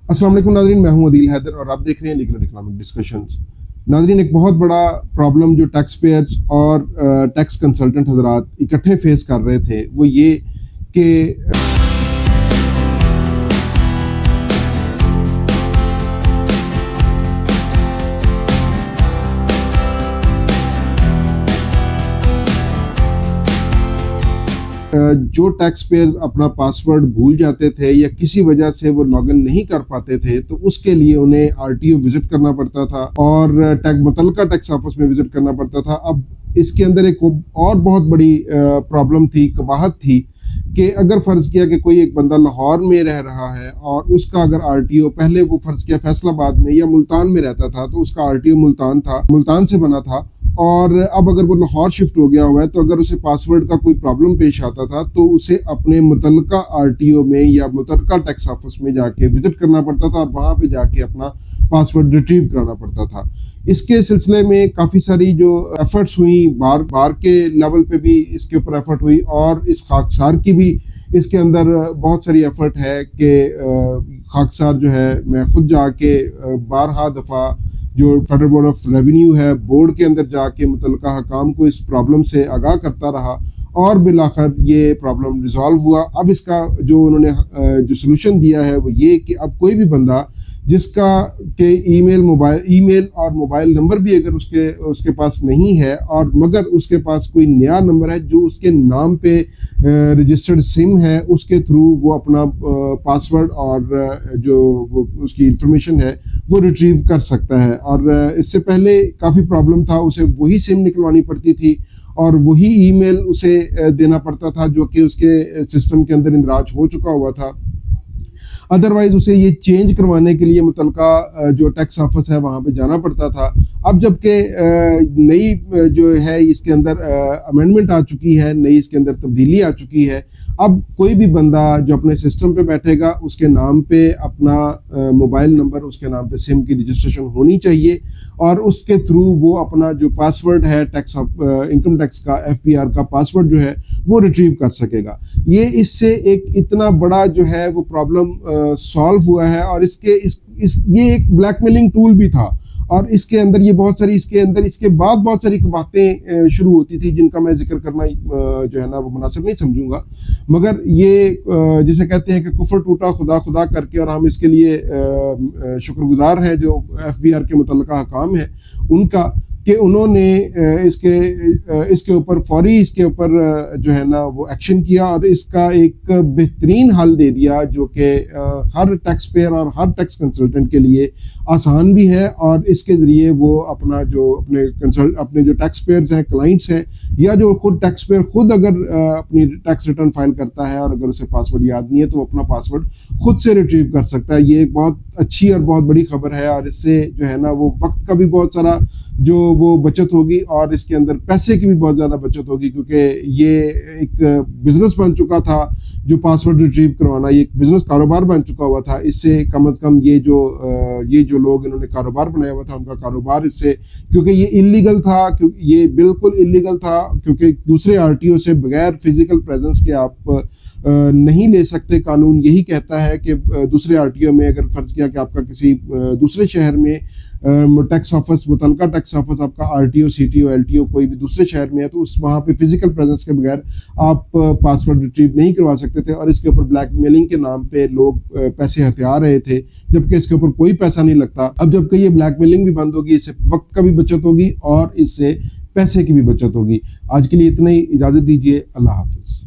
अस्सलाम वालेकुम नाज़रीन, मैं हूं अदील हैदर और आप देख रहे हैं लीगल इकोनॉमिक डिस्कशंस। नाज़रीन, एक बहुत बड़ा प्रॉब्लम जो टैक्स पेयर्स और टैक्स कंसल्टेंट हजरात इकट्ठे फेस कर रहे थे वो ये कि जो टैक्स पेयर्स अपना पासवर्ड भूल जाते थे या किसी वजह से वो लॉगिन नहीं कर पाते थे तो उसके लिए उन्हें आरटीओ विजिट करना पड़ता था और मुतल्लिका टैक्स ऑफिस में विजिट करना पड़ता था। अब इसके अंदर एक और बहुत बड़ी प्रॉब्लम थी, कबाहत थी कि अगर फ़र्ज़ किया कि कोई एक बंदा लाहौर में रह रहा है और उसका अगर आरटीओ पहले वो फ़र्ज़ किया फैसलाबाद में या मुल्तान में रहता था तो उसका आरटीओ मुल्तान से बना था और अब अगर वो लाहौर शिफ्ट हो गया हुआ है तो अगर उसे पासवर्ड का कोई प्रॉब्लम पेश आता था तो उसे अपने मुतल्लिका आरटीओ में या मुतल्लिका टैक्स ऑफिस में जाके विजिट करना पड़ता था और वहाँ पे जाके अपना पासवर्ड रिट्रीव कराना पड़ता था। इसके सिलसिले में काफ़ी सारी जो एफर्ट्स हुई, बार के लेवल पे भी इसके ऊपर एफर्ट हुई और इस खाकसार की भी इसके अंदर बहुत सारी एफर्ट है कि खाकसार जो है मैं खुद जाके बारहा दफ़ा जो फेडरल बोर्ड ऑफ रेवेन्यू है बोर्ड के अंदर जाके मुतल्लिका हकाम को इस प्रॉब्लम से आगाह करता रहा और बिलाखिर ये प्रॉब्लम रिजॉल्व हुआ। अब इसका जो उन्होंने जो सलूशन दिया है वो ये कि अब कोई भी बंदा जिसका के ईमेल और मोबाइल नंबर भी अगर उसके पास नहीं है और मगर उसके पास कोई नया नंबर है जो उसके नाम पे रजिस्टर्ड सिम है उसके थ्रू वो अपना पासवर्ड और जो उसकी इंफॉर्मेशन है वो रिट्रीव कर सकता है। और इससे पहले काफ़ी प्रॉब्लम था, उसे वही सिम निकलवानी पड़ती थी और वही ईमेल उसे देना पड़ता था जो कि उसके सिस्टम के अंदर इंदराज हो चुका हुआ था। अदरवाइज उसे ये चेंज करवाने के लिए मुतल्लिका जो टैक्स ऑफिस है वहाँ पे जाना पड़ता था। अब जबकि नई जो है इसके अंदर अमेंडमेंट आ चुकी है, नई इसके अंदर तब्दीली आ चुकी है। अब कोई भी बंदा जो अपने सिस्टम पे बैठेगा उसके नाम पे अपना मोबाइल नंबर, उसके नाम पे सिम की रजिस्ट्रेशन होनी चाहिए और उसके थ्रू वो अपना जो पासवर्ड है इनकम टैक्स का FPR का पासवर्ड जो है वो रिट्रीव कर सकेगा। ये इससे एक इतना बड़ा जो है वो प्रॉब्लम सॉल्व हुआ है और ये एक ब्लैकमेलिंग टूल भी था और इसके अंदर ये बहुत सारी इसके बाद बहुत सारी बातें शुरू होती थी जिनका मैं जिक्र करना जो है ना वो मुनासिब नहीं समझूंगा। मगर ये जिसे कहते हैं कि कुफर टूटा खुदा खुदा करके, और हम इसके लिए शुक्रगुजार हैं जो FBR के मुतल्लिका हकाम है उनका कि उन्होंने इसके ऊपर फौरी इसके ऊपर जो है ना वो एक्शन किया और इसका एक बेहतरीन हल दे दिया जो कि हर टैक्स पेयर और हर टैक्स कंसल्टेंट के लिए आसान भी है और इसके ज़रिए वो अपना जो अपने जो टैक्स पेयर्स हैं, क्लाइंट्स हैं या जो खुद टैक्स पेयर खुद अगर अपनी टैक्स रिटर्न फाइल करता है और अगर उसे पासवर्ड याद नहीं है तो अपना पासवर्ड खुद से रिट्रीव कर सकता है। ये एक बहुत अच्छी और बहुत बड़ी खबर है और इससे जो है ना वो वक्त का भी बहुत सारा जो वो बचत होगी और इसके अंदर पैसे की भी बहुत ज़्यादा बचत होगी क्योंकि ये एक बिज़नेस बन चुका था जो पासवर्ड रिट्रीव करवाना, ये एक बिज़नेस कारोबार बन चुका हुआ था। इससे कम से कम ये जो लोग इन्होंने कारोबार बनाया हुआ था उनका कारोबार इससे, क्योंकि ये इलीगल था, क्योंकि ये बिल्कुल इलीगल था क्योंकि दूसरे आरटीओ से बगैर फिजिकल प्रेजेंस के आप नहीं ले सकते। कानून यही कहता है कि दूसरे आरटीओ में अगर फ़र्ज़ किया कि आपका किसी दूसरे शहर में टैक्स ऑफिस, मुतल्लिका टैक्स ऑफिस आपका आरटीओ, सीटीओ, एलटीओ कोई भी दूसरे शहर में है तो उस वहाँ पे फिजिकल प्रेजेंस के बगैर आप पासवर्ड रिट्रीव नहीं करवा सकते थे और इसके ऊपर ब्लैकमेलिंग के नाम पे लोग पैसे हथिया रहे थे जबकि इसके ऊपर कोई पैसा नहीं लगता। अब जबकि ये ब्लैकमेलिंग भी बंद होगी, इससे वक्त का भी बचत होगी और इससे पैसे की भी बचत होगी। आज के लिए इतना ही, इजाज़त दीजिए, अल्लाह हाफिज़।